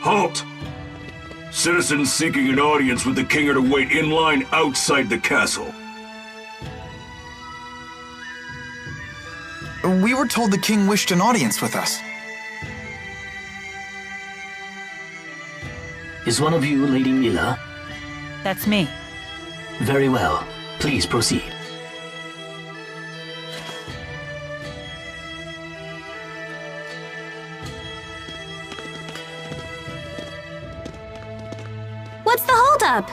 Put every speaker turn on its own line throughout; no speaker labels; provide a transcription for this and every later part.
Halt! Citizens seeking an audience with the king are to wait in line outside the castle.
We were told the king wished an audience with us.
Is one of you Lady Mila?
That's me.
Very well. Please proceed.
What's the holdup?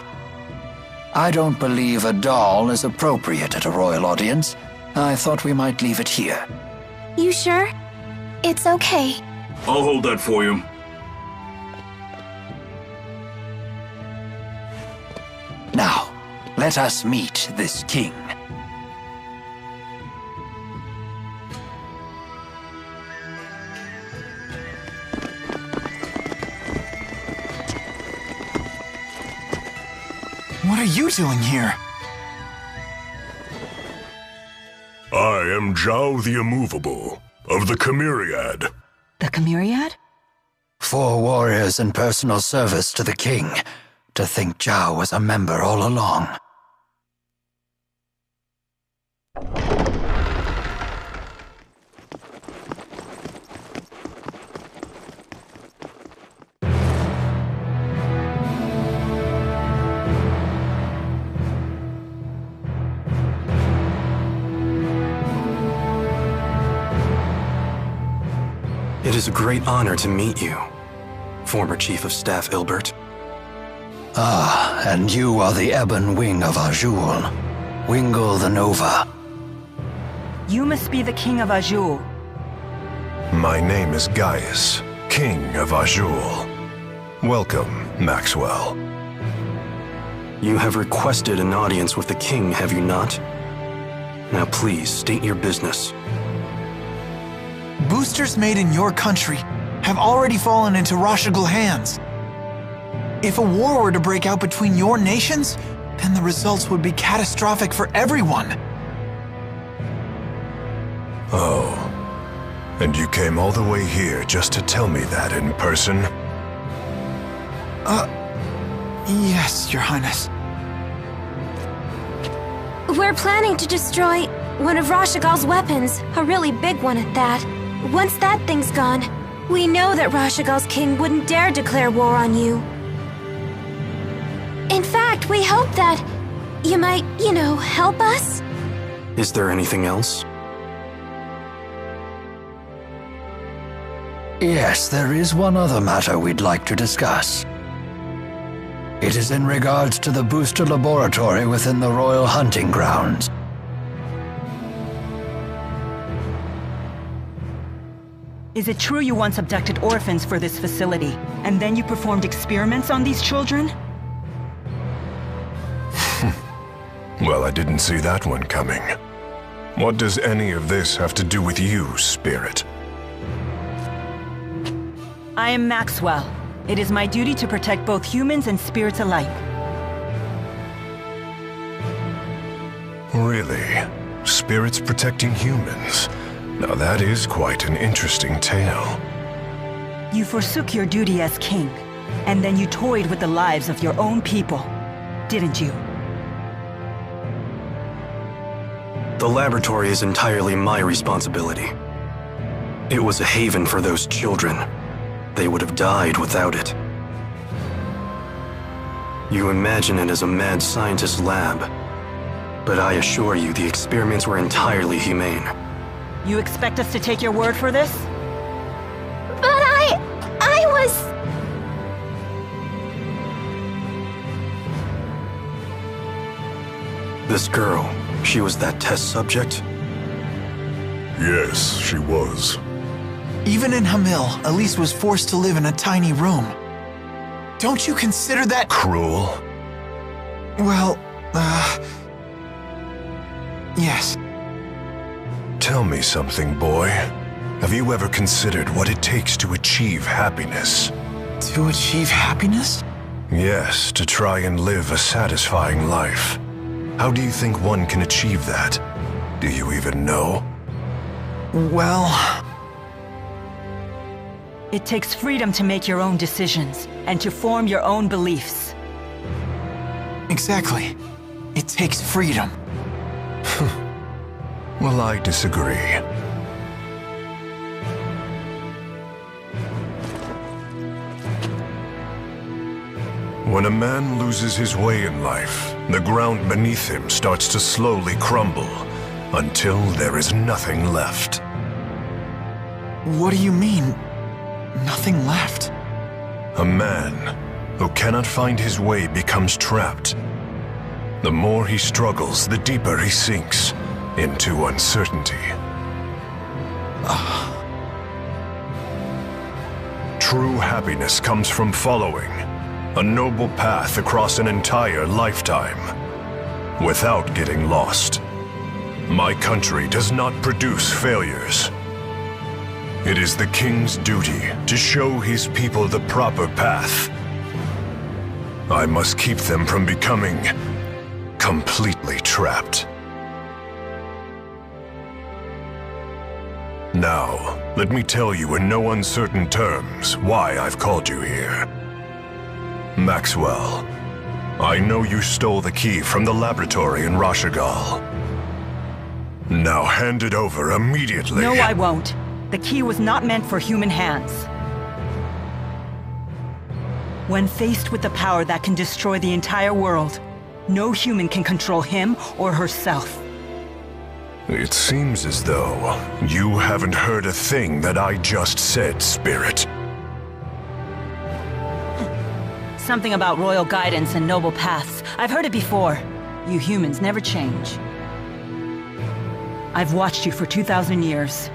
I don't believe a doll is appropriate at a royal audience. I thought we might leave it here.
You sure? It's okay.
I'll hold that for you.
Now, let us meet this king.
What are you doing here?
I am Zhao the Immovable, of the Chimeriad.
The Chimeriad?
4 warriors in personal service to the king. To think Zhao was a member all along.
It is a great honor to meet you, former Chief of Staff Ilbert.
Ah, and you are the ebon wing of Azul, Wingle the Nova.
You must be the king of Azul.
My name is Gaius, King of Azul. Welcome, Maxwell.
You have requested an audience with the king, have you not? Now please, state your business.
Boosters made in your country have already fallen into Rashigal hands. If a war were to break out between your nations, then the results would be catastrophic for everyone.
Oh. And you came all the way here just to tell me that in person?
Yes, Your Highness.
We're planning to destroy one of Rashigal's weapons, a really big one at that. Once that thing's gone, we know that Rashigal's king wouldn't dare declare war on you. In fact, we hope that you might, help us?
Is there anything else?
Yes, there is one other matter we'd like to discuss. It is in regards to the booster laboratory within the royal hunting grounds.
Is it true you once abducted orphans for this facility, and then you performed experiments on these children?
Well, I didn't see that one coming. What does any of this have to do with you, Spirit?
I am Maxwell. It is my duty to protect both humans and spirits alike.
Really? Spirits protecting humans? Now that is quite an interesting tale.
You forsook your duty as king, and then you toyed with the lives of your own people, didn't you?
The laboratory is entirely my responsibility. It was a haven for those children. They would have died without it. You imagine it as a mad scientist's lab, but I assure you the experiments were entirely humane.
You expect us to take your word for this?
But I was...
This girl, she was that test subject?
Yes, she was.
Even in Hamil, Elise was forced to live in a tiny room. Don't you consider that
Cruel?
Well, yes.
Tell me something, boy. Have you ever considered what it takes to achieve happiness?
To achieve happiness?
Yes, to try and live a satisfying life. How do you think one can achieve that? Do you even know?
Well...
It takes freedom to make your own decisions and to form your own beliefs.
Exactly. It takes freedom.
Well, I disagree. When a man loses his way in life, the ground beneath him starts to slowly crumble until there is nothing left.
What do you mean, nothing left?
A man who cannot find his way becomes trapped. The more he struggles, the deeper he sinks into uncertainty. True happiness comes from following a noble path across an entire lifetime without getting lost. My country does not produce failures. It is the king's duty to show his people the proper path. I must keep them from becoming completely trapped. Now, let me tell you in no uncertain terms why I've called you here. Maxwell, I know you stole the key from the laboratory in Rashagal. Now hand it over immediately.
No, I won't. The key was not meant for human hands. When faced with the power that can destroy the entire world, no human can control him or herself.
It seems as though you haven't heard a thing that I just said, Spirit.
Something about royal guidance and noble paths. I've heard it before. You humans never change. I've watched you for 2,000 years.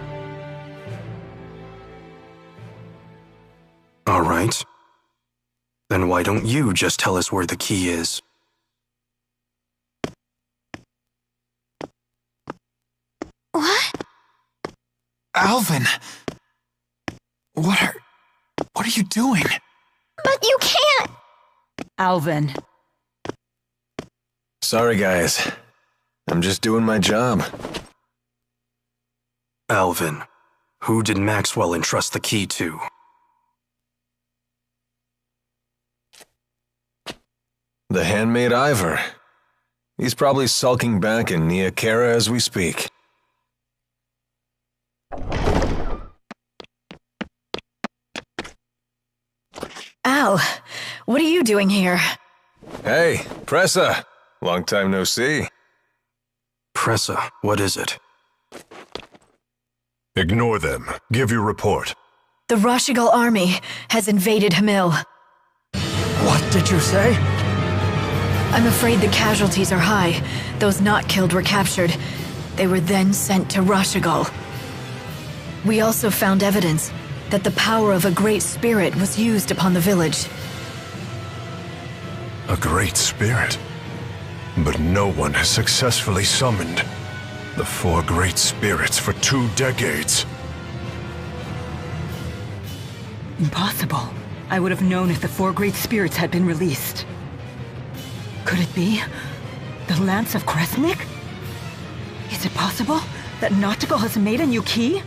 All right. Then why don't you just tell us where the key is?
What?
Alvin! What are you doing?
But you can't!
Alvin.
Sorry, guys. I'm just doing my job.
Alvin, who did Maxwell entrust the key to?
The handmaid Ivor. He's probably sulking back in Nia Kara as we speak.
Al, what are you doing here?
Hey, Pressa! Long time no see.
Pressa, what is it?
Ignore them. Give your report.
The Rashagal army has invaded Hamil.
What did you say?
I'm afraid the casualties are high. Those not killed were captured. They were then sent to Rashagal. We also found evidence that the power of a great spirit was used upon the village.
A great spirit. But no one has successfully summoned the 4 great spirits for 2 decades.
Impossible. I would have known if the 4 great spirits had been released. Could it be the Lance of Kresnik? Is it possible that Nautical has made a new key?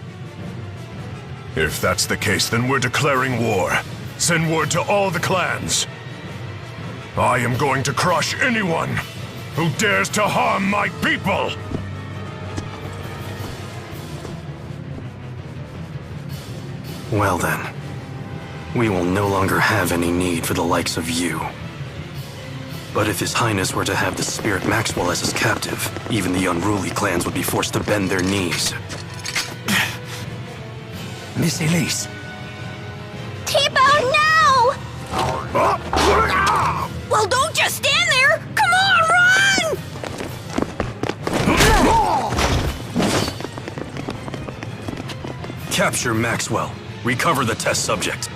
If that's the case, then we're declaring war. Send word to all the clans. I am going to crush anyone who dares to harm my people!
Well then, we will no longer have any need for the likes of you. But if His Highness were to have the Spirit Maxwell as his captive, even the unruly clans would be forced to bend their knees.
Miss Elise.
Tipo, no! Well, don't just stand there! Come on, run!
Capture Maxwell. Recover the test subject.